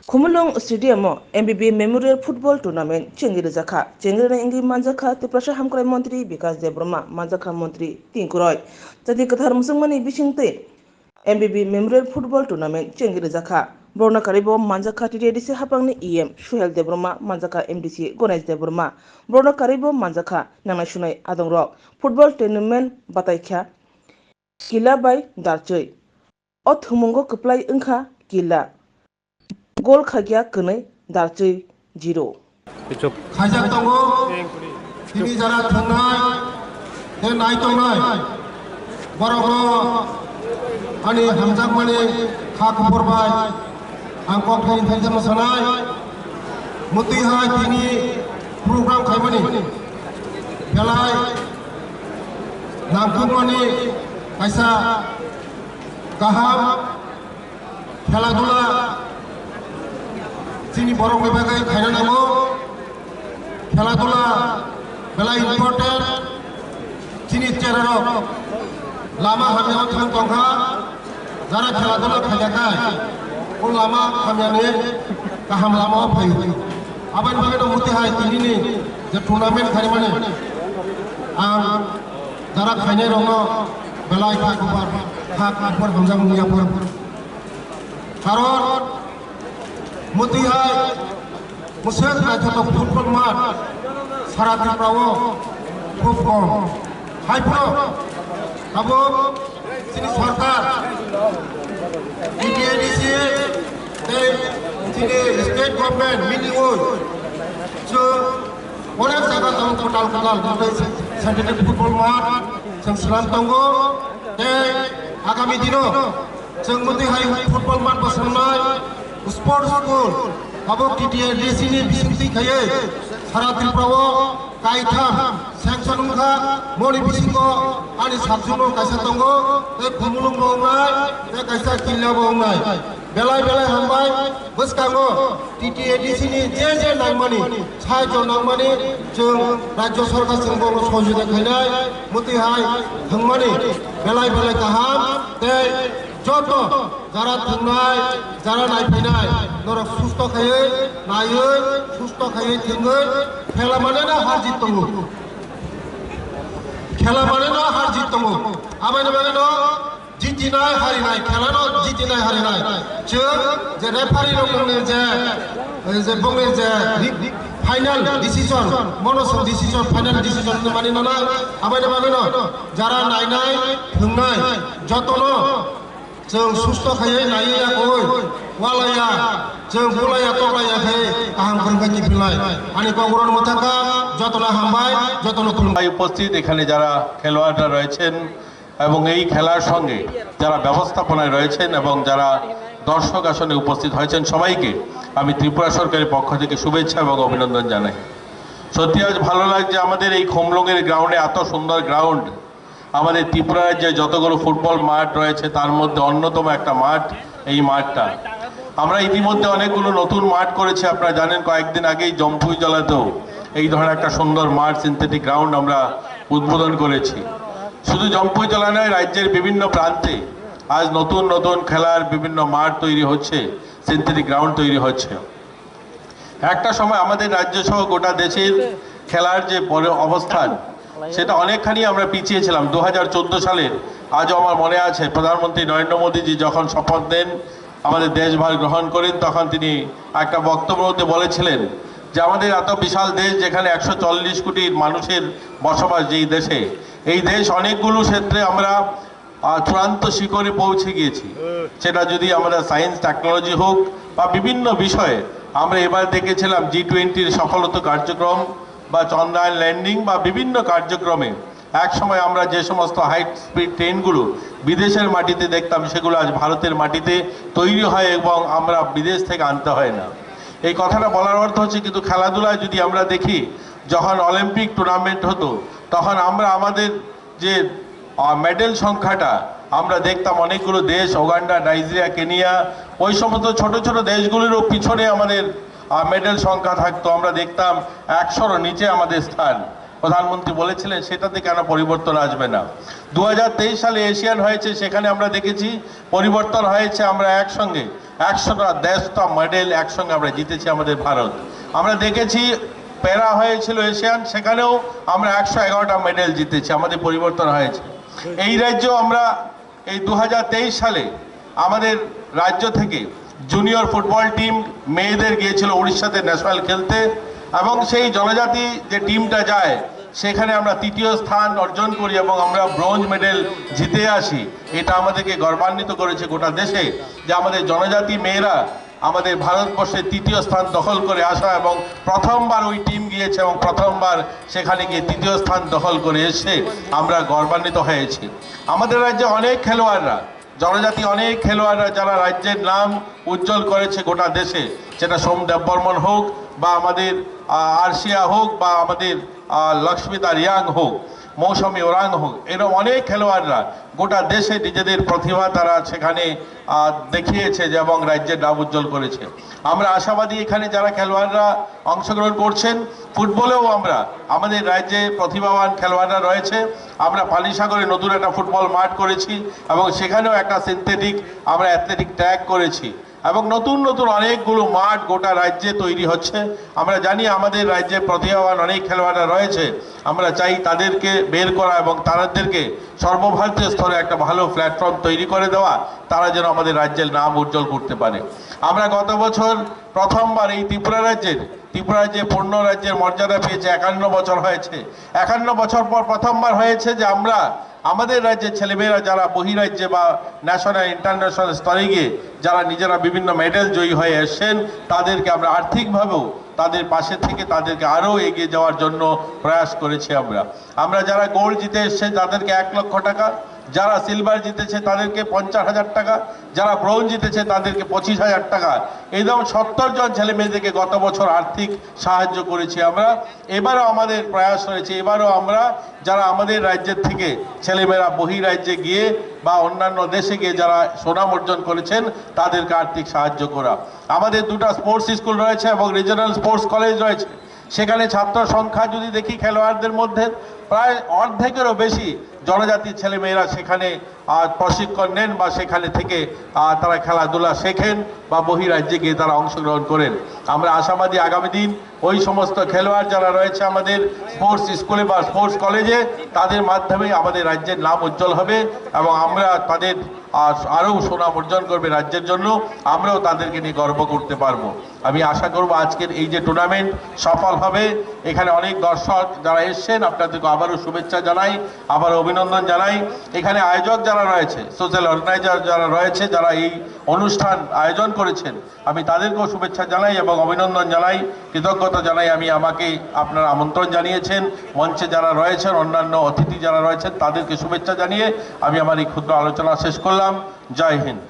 Khumulong Stadium MBB Memorial Football Tournament Chengiri Zakha Chengiri Ingi Manjaka Tiprasha Hamkrai Montri Vikas Debroma Manjaka Montri Tinkuroi Tadi Kathar Musumani Bishingte MBB Memorial Football Tournament Chengiri Zakha Borna Karibo Manjaka TDC Hapangni EM Shuhel Debroma Manjaka MDC Gones Debroma Borna Karibo Manjaka Nanashunai Adongrok Football Tournament Bataikha Kila by Darchoi Ot Humungo Kuplai Unka Kila Gol khagya kene darchoi 0 khajak tongo tini jara thangnai he nai tongnai boro ani hamjak mane kha khobor bai angkok thain thain mosanai muti hai tini program khaimani belai namkhung mani kaisa gaham khela dula Sini borong bebagai khayna nango khela dula bela important sini cheraro lama hamya thang tongha jara khela dula khajakai ul lama hamyane kaham lama phai aban bage muti hai tini ni je tournament khari mane ang jara khayne rongo belai kha khapar hamjam niya por karon muti hai musek rajoto football mat sara Tripura খুব কম hai pro abo sini sarkar DDC sini state government meeting hoy so onek jaga tong total scientific football mat jeng selam tonggo agami dino jeng muti hai football mat basanai Sports School, abo TTI Resini Bisinti Kaye, Sara Tripura, Kaitam, Sanction Mukha, Mori Bisingo, Ani Sabsuno Kasatongo, Kumulung Bongai, Kasa Killa Bongai, Belai Hambai, Buskango, TTI Resini, JJ Nagmani, Sajo Nagmani, Jung, Rajo Sorka Singbo, Soju the Kanai, Muti Hai, Hangmani, Belai Kaham, Joto, Zara Tunai, Zara Naipinai, Nora Susto Kaye, Naye, Susto Kaye Tingle, Kelamanena Harjitongo. Kelamanena Harjitongo. Amanamano, Jitinai Harinai, Kelano, Jitinai Harinai. Chur, the referee is a bonus final decision, monoson decision, final decision, Maninana, Amanamano, Zara Nainai, Tunai, Jotono. Jeng susto kaya naya koi, walaya, jeng bulaya tolaya kaya kaham bergaji bilai. Ani kongguran mutaka, jotolah hambai, jotolah tulung. উপস্থিত এখানে যারা খেলোয়াড়রা রয়েছেন এবং এই খেলার সঙ্গে যারা ব্যবস্থাপনায় রয়েছেন এবং যারা দর্শক আসনে উপস্থিত হয়েছেন সবাইকে আমি ত্রিপুরা সরকারের পক্ষ থেকে শুভেচ্ছা এবং অভিনন্দন জানাই। সত্যি আজ ভালো লাগছে আমাদের এই খোমলুঙের গ্রাউন্ডে এত সুন্দর গ্রাউন্ড আমাদের ত্রিপুরার যে যতগুলো ফুটবল মাঠ রয়েছে তার মধ্যে অন্যতম একটা মাঠ এই মাঠটা আমরা ইতিমধ্যে অনেকগুলো নতুন মাঠ করেছি আপনারা জানেন কয়েকদিন আগেই জম্পুই জেলাতেও এই ধরনের একটা সুন্দর মাঠ সিনথেটিক গ্রাউন্ড আমরা উদ্বোধন করেছি শুধু জম্পুই জেলা নয় রাজ্যের বিভিন্ন প্রান্তে আজ নতুন নতুন খেলার বিভিন্ন মাঠ তৈরি হচ্ছে সিনথেটিক গ্রাউন্ড তৈরি হচ্ছে একটা সময় আমাদের রাজ্য সহ গোটা দেশের খেলার যে অবস্থান সেটা অনেকখানি আমরা পিছিয়ে ছিলাম 2014 সালের আজও আমার মনে আছে প্রধানমন্ত্রী নরেন্দ্র মোদীজি যখন শপথ নেন আমাদের দেশভার গ্রহণ করেন তখন তিনি একটা বক্তব্যতে বলেছিলেন যে আমাদের এত বিশাল দেশ যেখানে 140 কোটি মানুষের বসবাস যেই দেশে এই দেশ অনেকগুলো ক্ষেত্রে আমরা চূড়ান্ত শিখরে পৌঁছে গিয়েছি সেটা যদি আমাদের সায়েন্স টেকনোলজি হোক বা বিভিন্ন বিষয়ে আমরা এবার দেখেছিলাম G20 সফলতা কার্যক্রম বা চন্দ্রায়ন ল্যান্ডিং বা বিভিন্ন কার্যক্রমে এক সময় আমরা যে সমস্ত হাই স্পিড ট্রেনগুলো বিদেশের মাটিতে দেখতাম সেগুলো আজ ভারতের মাটিতে তৈরি হয় এবং আমরা বিদেশ থেকে আনতে হয় না এই কথাটা বলার অর্থ হচ্ছে কিন্তু খেলাধুলায় যদি আমরা দেখি যখন অলিম্পিক টুর্নামেন্ট হতো তখন আমরা আমাদের যে মেডেল সংখ্যাটা আমরা দেখতাম অনেকগুলো দেশ ওগান্ডা নাইজেরিয়া কেনিয়া ওই সমস্ত ছোট ছোট দেশগুলিরও পিছনে আমাদের মেডেল সংখ্যা থাকতো আমরা দেখতাম 100 নিচে আমাদের স্থান প্রধানমন্ত্রী বলেছিলেন সেটাতে কেন পরিবর্তন আসবে না 2023 সালে এশিয়ান হয়েছে সেখানে আমরা দেখেছি পরিবর্তন হয়েছে আমরা একসঙ্গে 100টা মেডেল একসঙ্গে আমরা জিতেছি আমাদের ভারত। আমরা দেখেছি প্যারা হয়েছিল এশিয়ান, সেখানেও আমরা 111টা মেডেল জিতেছি, আমাদের পরিবর্তন হয়েছে। এই রাজ্যেও আমরা এই 2023 সালে আমাদের রাজ্য থেকে জুনিয়র ফুটবল টিম মেয়েদের গিয়েছিল উড়িষ্যাতে ন্যাশনাল খেলতে, এবং সেই জনজাতি যে টিমটা যায় সেখানে আমরা তৃতীয় স্থান অর্জন করি এবং আমরা ব্রোঞ্জ মেডেল জিতে আসি। এটা আমাদেরকে গর্বান্বিত করেছে গোটা দেশে যে আমাদের জনজাতি মেয়েরা আমাদের ভারতবর্ষে তৃতীয় স্থান দখল করে আসা, এবং প্রথমবার ওই টিম গিয়েছে এবং প্রথমবার সেখানে গিয়ে তৃতীয় স্থান দখল করে এসে আমরা গর্বান্বিত হয়েছি। আমাদের রাজ্যে অনেক খেলোয়াড়রা, জনজাতি অনেক খেলোয়াড়রা যারা রাজ্যের নাম উজ্জ্বল করেছে গোটা দেশে, সেটা সোম দেববর্মন হোক বা আমাদের আরশিয়া হোক বা আমাদের লক্ষ্মীতা রিয়াং হোক, মৌসুমী ওরাং হোক, এরকম অনেক খেলোয়াড়রা গোটা দেশে নিজেদের প্রতিভা তারা সেখানে দেখিয়েছে যে এবং রাজ্যের নাম উজ্জ্বল করেছে। আমরা আশাবাদী এখানে যারা খেলোয়াড়রা অংশগ্রহণ করছেন, ফুটবলেও আমরা আমাদের রাজ্যে প্রতিভাবান খেলোয়াড়রা রয়েছে। আমরা পালিসাগরে নতুন একটা ফুটবল মাঠ করেছি এবং সেখানেও একটা সিনথেটিক আমরা অ্যাথলেটিক ট্র্যাক করেছি, এবং নতুন নতুন অনেকগুলো মাঠ গোটা রাজ্যে তৈরি হচ্ছে। আমরা জানি আমাদের রাজ্যে প্রতিভাবান অনেক খেলোয়াড়রা রয়েছে, আমরা চাই তাদেরকে বের করা এবং তাদেরকে সর্বভারতীয় স্তরে একটা ভালো প্ল্যাটফর্ম তৈরি করে দেওয়া, তারা যেন আমাদের রাজ্যের নাম উজ্জ্বল করতে পারে। আমরা গত বছর প্রথমবার এই ত্রিপুরা রাজ্যে পূর্ণ রাজ্যের মর্যাদা পেয়েছে, 51 বছর হয়েছে। 51 বছর পর প্রথমবার হয়েছে যে আমরা আমাদের রাজ্যের ছেলেমেয়েরা যারা বহিরাজ্যে বা ন্যাশনাল ইন্টারন্যাশনাল স্তরে গিয়ে যারা নিজেরা বিভিন্ন মেডেল জয়ী হয়ে এসছেন, তাদেরকে আমরা আর্থিকভাবেও তাদের পাশে থেকে তাদেরকে আরও এগিয়ে যাওয়ার জন্য প্রয়াস করেছি। আমরা যারা গোল্ড জিতে এসছেন তাদেরকে 1 লক্ষ টাকা, যারা সিলভার জিতেছে তাদেরকে 50,000 টাকা, যারা ব্রোঞ্জ জিতেছে তাদেরকে 25,000 টাকা, এইরকম 70 জন ছেলে মেয়েদেরকে গত বছর আর্থিক সাহায্য করেছি আমরা। এবারও আমাদের প্রয়াস হয়েছে, এবারও আমরা যারা আমাদের রাজ্যের থেকে ছেলেমেয়েরা বহিরাজ্যে গিয়ে বা অন্যান্য দেশে গিয়ে যারা সুনাম অর্জন করেছেন তাদেরকে আর্থিক সাহায্য করা। আমাদের 2টা স্পোর্টস স্কুল রয়েছে এবং রিজনাল স্পোর্টস কলেজ রয়েছে, সেখানে ছাত্র সংখ্যা যদি দেখি খেলোয়াড়দের মধ্যে প্রায় অর্ধেকেরও বেশি জনজাতি ছেলেমেয়েরা সেখানে প্রশিক্ষণ নেন বা সেখানে থেকে তারা খেলাধুলা শেখেন বা বহিরাজ্যে গিয়ে তারা অংশগ্রহণ করেন। আমরা আশাবাদী আগামী দিন ওই সমস্ত খেলোয়াড় যারা রয়েছে আমাদের স্পোর্টস স্কুলে বা স্পোর্টস কলেজে, তাদের মাধ্যমে আমাদের রাজ্যের নাম উজ্জ্বল হবে এবং আমরা তাদের আরও সুনাম অর্জন করবে রাজ্যের জন্য, আমরাও তাদেরকে নিয়ে গর্ব করতে পারবো। আমি আশা করব আজকের এই যে টুর্নামেন্ট সফল হবে। এখানে অনেক দর্শক যারা এসছেন আপনাদেরকে আবারও শুভেচ্ছা জানাই, আবারও অভিনন্দন জানাই। এখানে আয়োজক যারা রয়েছে, সোশ্যাল অর্গানাইজার যারা রয়েছে, যারা এই অনুষ্ঠান আয়োজন করেছেন, আমি তাদেরকেও শুভেচ্ছা জানাই এবং অভিনন্দন জানাই, কৃতজ্ঞতা জানাই। আমাকে আপনারা আমন্ত্রণ জানিয়েছেন, মঞ্চে যারা রয়েছেন অন্যান্য অতিথি যারা রয়েছেন তাদেরকে শুভেচ্ছা জানিয়ে আমি আমার এই ক্ষুদ্র আলোচনা শেষ করলাম। জয় হিন্দ।